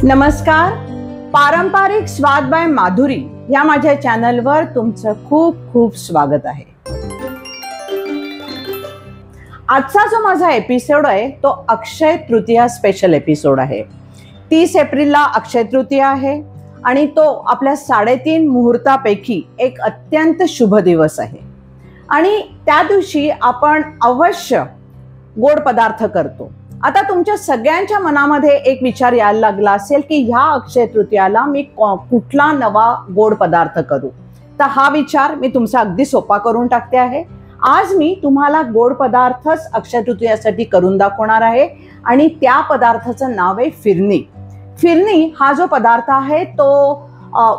नमस्कार. पारंपरिक स्वाद बाय माधुरी या माझ्या चॅनलवर तुमचं खूप खूप स्वागत आहे. आजचा जो माझा एपिसोड आहे तो अक्षय तृतीया स्पेशल एपिसोड आहे. 30 एप्रिलला अक्षय तृतीया आहे आणि तो आपल्या 3.5 मुहूर्तापैकी एक अत्यंत शुभ दिवस आहे. आणि त्या दिवशी आपण अवश्य गोड पदार्थ करतो. आता तुमच्या सगळ्यांच्या मनामध्ये एक विचार यायला लागला असेल की ह्या अक्षय तृतीयाला मी कुठला नवा गोड पदार्थ करू. तर हा विचार मी तुमचा अगदी सोपा करून टाकते आहे. आज मी तुम्हाला गोड पदार्थच अक्षय तृतीयासाठी करून दाखवणार आहे आणि त्या पदार्थाचं नाव आहे फिरनी. फिरनी हा जो पदार्थ आहे तो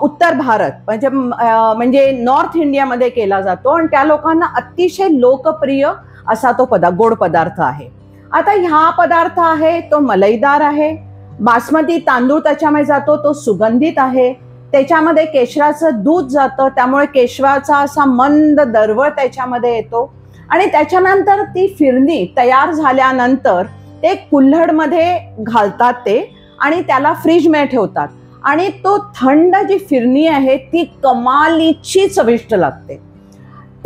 उत्तर भारत म्हणजे नॉर्थ इंडियामध्ये केला जातो आणि त्या लोकांना अतिशय लोकप्रिय असा तो गोड पदार्थ आहे. आता हा पदार्थ आहे तो मलईदार आहे. बासमती तांदूळ त्याच्यामध्ये जातो, तो सुगंधित आहे. त्याच्यामध्ये केशराचं दूध जातं, त्यामुळे केशराचा असा मंद दरवळ त्याच्यामध्ये येतो. आणि त्याच्यानंतर ती फिरनी तयार झाल्यानंतर ते कुल्हडमध्ये घालतात ते आणि त्याला फ्रीजमध्ये ठेवतात आणि तो थंड जी फिरनी आहे ती कमालीची चविष्ट लागते.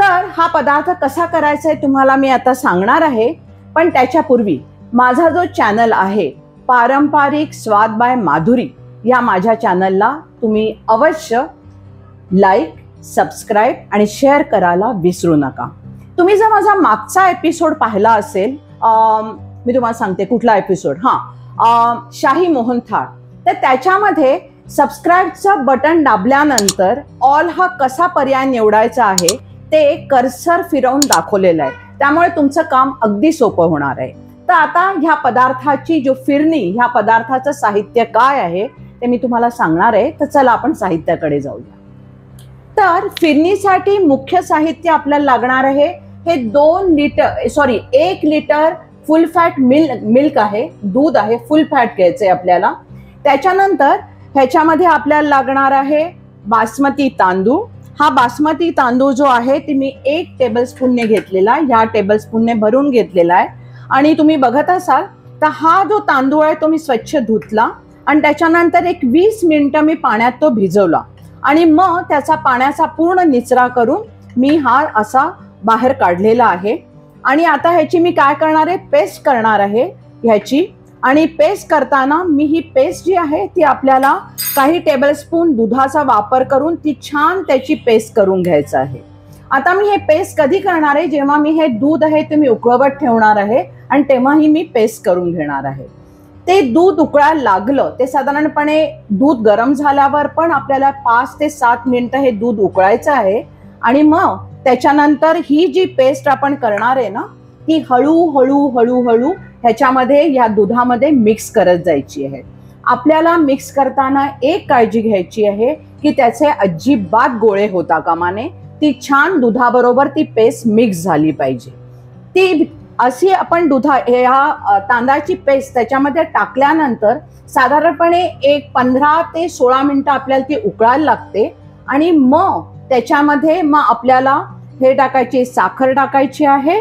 तर हा पदार्थ कसा करायचा आहे तुम्हाला मी आता सांगणार आहे. पण त्याच्यापूर्वी माझा जो चॅनल आहे पारंपरिक स्वाद बाय माधुरी या माझ्या चॅनलला तुम्ही अवश्य लाईक, सबस्क्राईब आणि शेअर करायला विसरू नका. तुम्ही जर माझा मागचा एपिसोड पाहिला असेल, मी तुम्हाला सांगते कुठला एपिसोड, शाही मोहन थाळ, तर त्याच्यामध्ये सबस्क्राईबचं बटन दाबल्यानंतर ऑल हा कसा पर्याय निवडायचा आहे ते कर्सर फिरवून दाखवलेलं आहे. त्यामुळे तुमचं काम अगदी सोपं होणार आहे. तर आता ह्या पदार्थाची जो फिरनी ह्या पदार्थाचं साहित्य काय आहे ते मी तुम्हाला सांगणार आहे. तर चला आपण साहित्याकडे जाऊया. तर फिरणीसाठी मुख्य साहित्य आपल्याला लागणार आहे हे 1 लिटर फुल फॅट मिल्क आहे, दूध आहे, फुल फॅट घ्यायचंय आपल्याला. त्याच्यानंतर ह्याच्यामध्ये आपल्याला लागणार आहे बासमती तांदूळ. हा बासमती तांदूळ जो आहे ते मी 1 टेबलस्पूनने घेतलेला आहे. ह्या टेबलस्पूनने भरून घेतलेला आहे. आणि तुम्ही बघत असाल तर हा जो तांदूळ आहे तो मी स्वच्छ धुतला आणि त्याच्यानंतर एक 20 मिनिटं मी पाण्यात तो भिजवला आणि मग त्याचा पाण्याचा पूर्ण निचरा करून मी हा असा बाहेर काढलेला आहे. आणि आता ह्याची मी काय करणार आहे, पेस्ट करणार आहे ह्याची. आणि पेस्ट करताना मी ही पेस्ट जी आहे ती आपल्याला काही टेबलस्पून दुधाचा वापर करून ती छान त्याची पेस्ट करून घ्यायचं आहे. आता मी हे पेस्ट कधी करणार आहे, जेव्हा मी हे दूध आहे ते मी उकळवत ठेवणार आहे आणि तेव्हा ही मी पेस्ट करून घेणार आहे. ते दूध उकळायला लागलं, ते साधारणपणे दूध गरम झाल्यावर पण आपल्याला 5 ते 7 मिनिटं हे दूध उकळायचं आहे. आणि मग त्याच्यानंतर ही जी पेस्ट आपण करणार आहे ना ती हळूहळू ह्याच्यामध्ये या दुधामध्ये मिक्स करत जायची आहे. आपल्याला मिक्स करताना एक काळजी घ्यायची आहे की त्याचे अजिबात गोळे होता कामा नये. ती छान दुधाबरोबर ती पेस्ट मिक्स झाली पाहिजे. ती अशी आपण ह्या तांदळाची पेस्ट त्याच्यामध्ये टाकल्यानंतर साधारणपणे एक 15 ते 16 मिनिटं आपल्याला ती उकळायला लागते. आणि मग त्याच्यामध्ये आपल्याला हे टाकायची, साखर टाकायची आहे.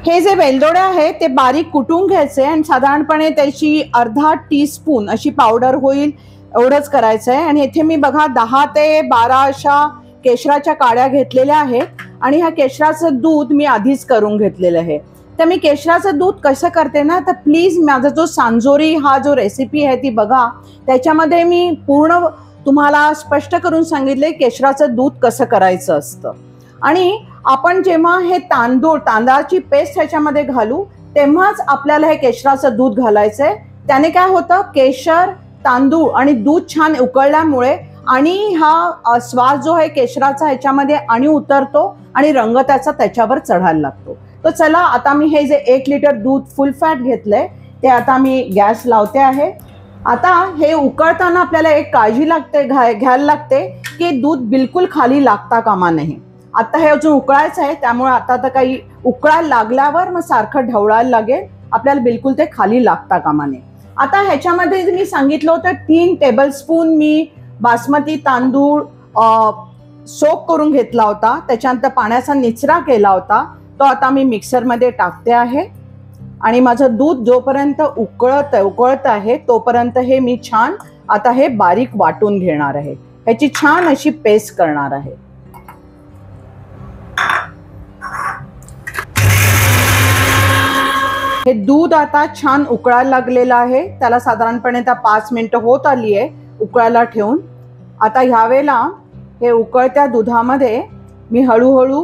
हे जे वेलदोडे आहे ते बारीक कुटून घ्यायचे आणि साधारणपणे त्याची अर्धा टीस्पून अशी पावडर होईल एवढंच करायचं आहे. आणि इथे मी बघा 10 ते 12 अशा केशराच्या काड्या घेतलेल्या आहेत आणि ह्या केशराचं दूध मी आधीच करून घेतलेलं आहे. तर मी केशराचं दूध कसं करते ना, तर प्लीज माझा जो सांजोरी हा जो रेसिपी आहे ती बघा. त्याच्यामध्ये मी पूर्ण तुम्हाला स्पष्ट करून सांगितले केशराचं दूध कसं करायचं असतं. आणि आपण जेव्हा हे तांदळाची पेस्ट ह्याच्यामध्ये घालू तेव्हाच आपल्याला हे केशराचं दूध घालायचंय. त्याने काय होतं, केशर, तांदूळ आणि दूध छान उकळल्यामुळे आणि हा स्वाद जो आहे केशराचा ह्याच्यामध्ये आणि उतरतो आणि रंग त्याचा त्याच्यावर चढायला लागतो. तर चला आता मी हे जे 1 लिटर दूध फुल फॅट घेतलंय ते आता मी गॅस लावते आहे. आता हे उकळताना आपल्याला एक काळजी घ्यायला लागते की दूध बिलकुल खाली लागता कामा नये. आता हे अजून उकळायचं आहे त्यामुळे आता तर काही उकळायला लागल्यावर मग सारखं ढवळायला लागेल. आपल्याला बिलकुल ते खाली लागता कामा नये. आता ह्याच्यामध्ये मी सांगितलं होतं 3 टेबलस्पून मी बासमती तांदूळ सोक करून घेतला होता. त्याच्यानंतर पाण्याचा निचरा केला होता तो आता मी मिक्सरमध्ये टाकते आहे. आणि माझं दूध जोपर्यंत उकळत आहे तोपर्यंत हे मी छान आता हे बारीक वाटून घेणार आहे, ह्याची छान अशी पेस्ट करणार आहे. हे दूध आता छान उकळायला लागलेलं आहे, त्याला साधारणपणे 5 मिनिटं होत आली आहे उकळायला ठेवून. आता ह्यावेळेला हे उकळत्या दुधामध्ये मी हळूहळू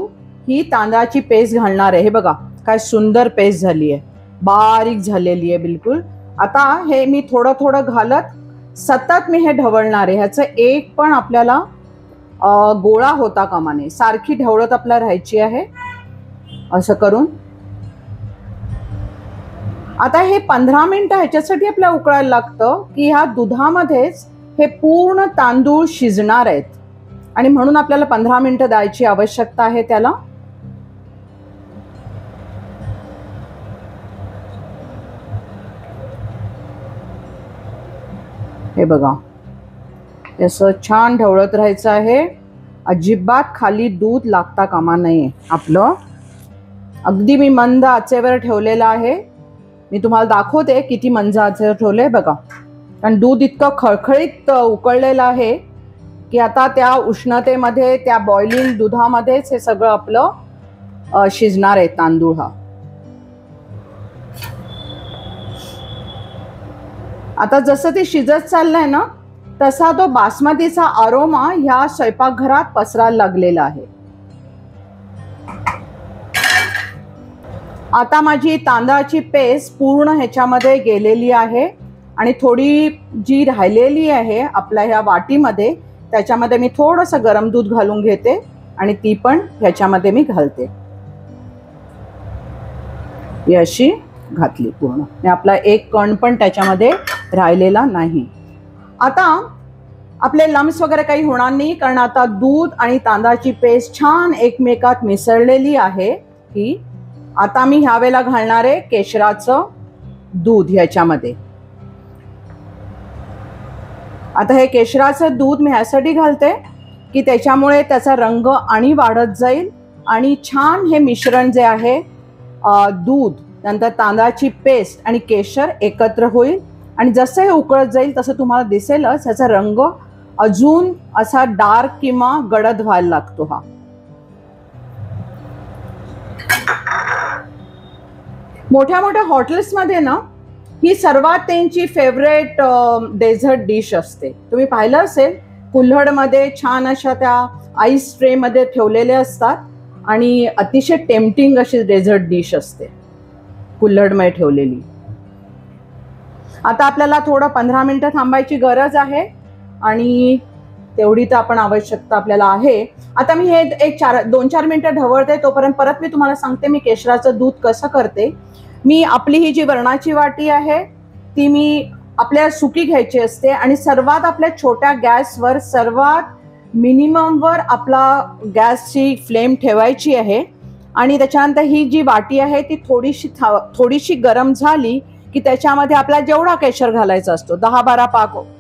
ही तांदळाची पेस्ट घालणार आहे. हे बघा काय सुंदर पेस्ट झाली आहे, बारीक झालेली आहे बिलकुल. आता हे मी थोडं थोडं घालत सतत मी हे ढवळणार आहे. ह्याचं एक पण आपल्याला गोळा होता कामा नये, सारखी ढवळत आपल्याला राहायची आहे असं करून. आता हे 15 मिनिटं ह्याच्यासाठी आपल्याला उकळायला लागतं की ह्या दुधामध्येच हे पूर्ण तांदूळ शिजणार आहेत आणि म्हणून आपल्याला 15 मिनिटं द्यायची आवश्यकता आहे त्याला. हे बघा असं छान ढवळत राहायचं आहे, अजिबात खाली दूध लागता कामा नये आपलं. अगदी मी मंद आचेवर ठेवलेलं आहे. मी तुम्हाला दाखवते किती मंद आचेवर ठेवलंय बघा, कारण दूध इतकं खळखळीत उकळलेलं आहे की आता त्या उष्णतेमध्ये, त्या बॉइलिंग दुधामध्येच हे सगळं आपलं शिजणार आहे तांदूळ हा. आता जसं ते शिजत चाललंय ना तसा तो बासमतीचा अरोमा ह्या स्वयंपाकघरात पसरायला लागलेला आहे. आता माझी तांदळाची पेस्ट पूर्ण ह्याच्यामध्ये गेलेली आहे आणि थोडी जी राहिलेली आहे आपल्या ह्या वाटीमध्ये त्याच्यामध्ये मी थोडंसं गरम दूध घालून घेते आणि ती पण ह्याच्यामध्ये मी घालते. ही अशी घातली पूर्ण, आपला एक कण पण त्याच्यामध्ये राहिलेला नाही. आता आपले लम्स वगैरे काही होणार नाही, कारण आता दूध आणि तांदळाची पेस्ट छान एकमेकात मिसळलेली आहे ही. आता मी ह्यावेळेला घालणार आहे केशराचं दूध ह्याच्यामध्ये. आता हे केशराचं दूध मी ह्यासाठी घालते की त्याच्यामुळे त्याचा रंग आणि वाढत जाईल आणि छान हे मिश्रण जे आहे दूध नंतर तांदळाची पेस्ट आणि केशर एकत्र होईल आणि जसं हे उकळत जाईल तसं तुम्हाला दिसेलच ह्याचा रंग अजून असा डार्क किंवा गडद व्हायला लागतो हा. मोठ्या मोठ्या हॉटेल्समध्ये ना ही सर्वात त्यांची फेवरेट डेझर्ट डिश असते. तुम्ही पाहिलं असेल कुल्हडमध्ये छान अशा त्या आईस ट्रेमध्ये ठेवलेले असतात आणि अतिशय टेम्पटिंग अशी डेझर्ट डिश असते कुल्हडमध्ये ठेवलेली. आता आपल्याला थोडं 15 मिनिटं थांबायची गरज आहे आणि तेवढी तर आपण आवश्यकता आपल्याला आहे. आता मी हे एक 2-4 मिनिटं ढवळते, तोपर्यंत परत मी तुम्हाला सांगते मी केशराचं दूध कसं करते. मी आपली ही जी वरणाची वाटी आहे ती मी आपल्या सुकी घ्यायची असते आणि सर्वात आपल्या छोट्या गॅसवर सर्वात मिनिममवर आपला गॅसची फ्लेम ठेवायची आहे आणि त्याच्यानंतर ही जी वाटी आहे ती थोडीशी गरम झाली की त्याच्यामध्ये आपला जेवढा केशर घालायचा असतो 10-12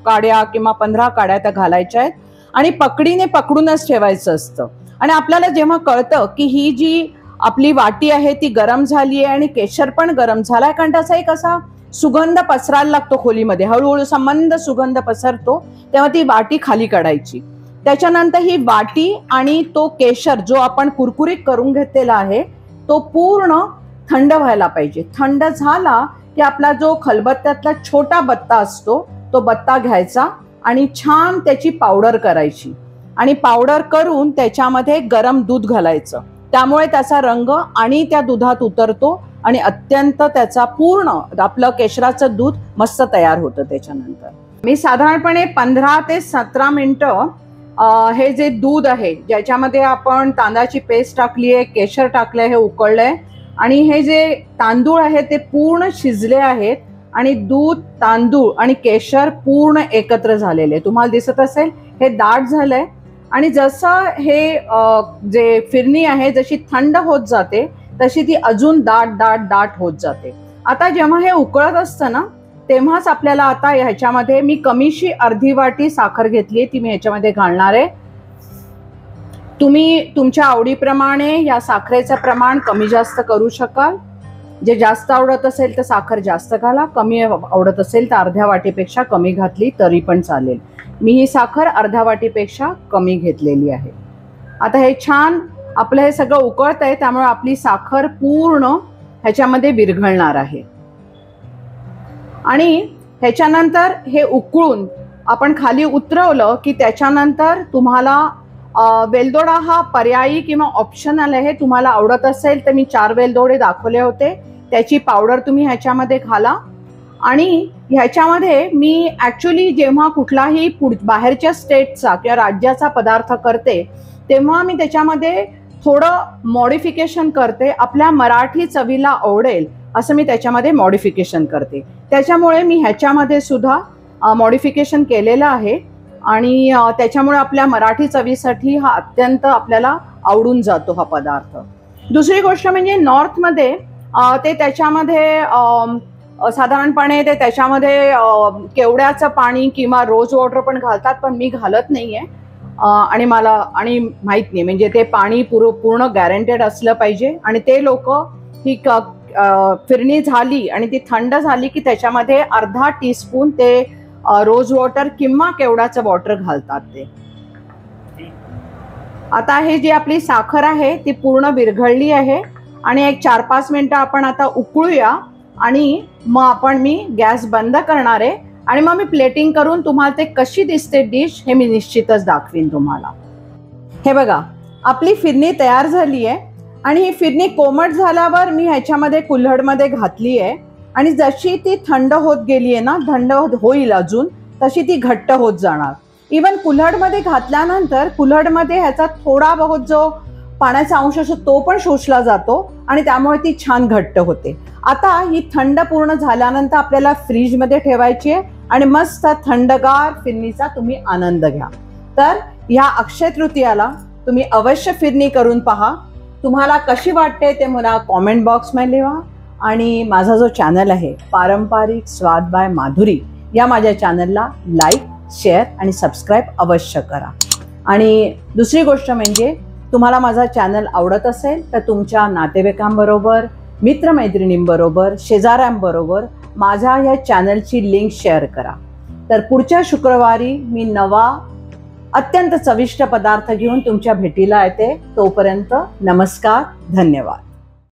काड्या किंवा 15 काड्या त्या घालायच्या आहेत आणि पकडीने पकडूनच ठेवायचं असतं. आणि आपल्याला जेव्हा कळतं की ही जी आपली वाटी आहे ती गरम झाली आहे आणि केशर पण गरम झालाय, कारण त्याचा एक असा सुगंध पसरायला लागतो खोलीमध्ये, हळूहळू संबंध सुगंध पसरतो, तेव्हा ती वाटी खाली काढायची. त्याच्यानंतर ही वाटी आणि तो केशर जो आपण कुरकुरीत करून घेतलेला आहे तो पूर्ण थंड व्हायला पाहिजे. थंड झाला की आपला जो खलबत्त्यातला छोटा बत्ता असतो तो बत्ता घ्यायचा आणि छान त्याची पावडर करायची आणि पावडर करून त्याच्यामध्ये गरम दूध घालायचं. त्यामुळे त्याचा रंग आणि त्या दुधात उतरतो आणि अत्यंत त्याचा पूर्ण आपलं केशराचं दूध मस्त तयार होतं. त्याच्यानंतर मी साधारणपणे 15 ते 17 मिनिटं हे जे दूध आहे ज्याच्यामध्ये आपण तांदळाची पेस्ट टाकली आहे, केशर टाकलंय, हे उकळलंय आणि हे जे तांदूळ आहे ते पूर्ण शिजले आहेत आणि दूध, तांदूळ आणि केशर पूर्ण एकत्र झालेले. तुम्हाला दिसत असेल हे दाट झालंय आणि जसं हे जे फिरणी आहे जशी थंड होत जाते तशी ती अजून दाट दाट दाट होत जाते. आता जेव्हा हे उकळत असतं ना तेव्हाच आपल्याला आता ह्याच्यामध्ये मी कमीशी अर्धी वाटी साखर घेतली ती मी ह्याच्यामध्ये घालणार आहे. तुम्ही तुमच्या आवडीप्रमाणे या साखरेचं प्रमाण कमी जास्त करू शकाल. जे जास्त आवडत असेल तर साखर जास्त घाला, कमी आवडत असेल तर अर्ध्या वाटीपेक्षा कमी घातली तरी पण चालेल. मी ही साखर अर्ध्या वाटीपेक्षा कमी घेतलेली आहे. आता हे छान आपलं हे सगळं उकळत आहे, त्यामुळे आपली साखर पूर्ण ह्याच्यामध्ये विरघळणार आहे. आणि ह्याच्यानंतर हे उकळून आपण खाली उतरवलं की त्याच्यानंतर तुम्हाला वेलदोडा हा पर्यायी किंवा ऑप्शनल आहे. तुम्हाला आवडत असेल तर मी 4 वेलदोडे दाखवले होते, त्याची पावडर तुम्ही ह्याच्यामध्ये घाला. आणि ह्याच्यामध्ये मी ॲक्च्युली जेव्हा कुठलाही बाहेरच्या स्टेटचा किंवा राज्याचा पदार्थ करते तेव्हा मी त्याच्यामध्ये थोडं मॉडिफिकेशन करते. आपल्या मराठी चवीला आवडेल असं मी त्याच्यामध्ये मॉडिफिकेशन करते. त्याच्यामुळे मी ह्याच्यामध्ये सुद्धा मॉडिफिकेशन केलेलं आहे आणि त्याच्यामुळे आपल्या मराठी चवीसाठी हा अत्यंत आपल्याला आवडून जातो हा पदार्थ. दुसरी गोष्ट म्हणजे नॉर्थमध्ये ते त्याच्यामध्ये साधारणपणे ते त्याच्यामध्ये केवड्याचं पाणी किंवा रोज वॉटर पण घालतात, पण मी घालत नाही आहे. आणि मला माहीत नाही, म्हणजे ते पाणी पूर्ण गॅरंटेड असलं पाहिजे. आणि ते लोक ही फिरणी झाली आणि ती थंड झाली की त्याच्यामध्ये अर्धा टीस्पून ते रोज वॉटर किंवा केवड्याचं वॉटर घालतात ते. आता हे जी आपली साखर आहे ती पूर्ण विरघळली आहे आणि एक 4-5 मिनिटं आपण आता उकळूया आणि मग मी गॅस बंद करणार आहे आणि मग मी प्लेटिंग करून तुम्हाला ते कशी दिसते डिश हे मी निश्चितच दाखवीन तुम्हाला. हे बघा, आपली फिरणी तयार झाली आहे आणि ही फिरणी कोमट झाल्यावर मी ह्याच्यामध्ये कुल्हडमध्ये घातली आहे आणि जशी ती थंड होत गेली आहे ना, थंड होईल अजून, तशी ती घट्ट होत जाणार. इवन कुल्हडमध्ये घातल्यानंतर कुल्हडमध्ये ह्याचा थोडा बहुत जो पाण्याचा अंश असतो तो पण शोषला जातो आणि त्यामुळे ती छान घट्ट होते. आता ही थंड पूर्ण झाल्यानंतर आपल्याला फ्रीजमध्ये ठेवायची आहे आणि मस्त थंडगार फिरणीचा तुम्ही आनंद घ्या. तर ह्या अक्षय तृतीयाला तुम्ही अवश्य फिरणी करून पहा. तुम्हाला कशी वाटते ते मला कॉमेंट बॉक्समध्ये लिहा. आणि माझा जो चॅनल आहे पारंपरिक स्वाद बाय माधुरी, या माझ्या चॅनलला लाईक, शेअर आणि सबस्क्राईब अवश्य करा. आणि दुसरी गोष्ट म्हणजे तुम्हाला माझा चॅनल आवडत असेल तर तुमच्या नातेवाईकांबरोबर, मित्रमैत्रिणींबरोबर, शेजाऱ्यांबरोबर माझ्या ह्या चॅनलची लिंक शेअर करा. तर पुढच्या शुक्रवारी मी नवा अत्यंत चविष्ट पदार्थ घेऊन तुमच्या भेटीला येते. तोपर्यंत नमस्कार, धन्यवाद.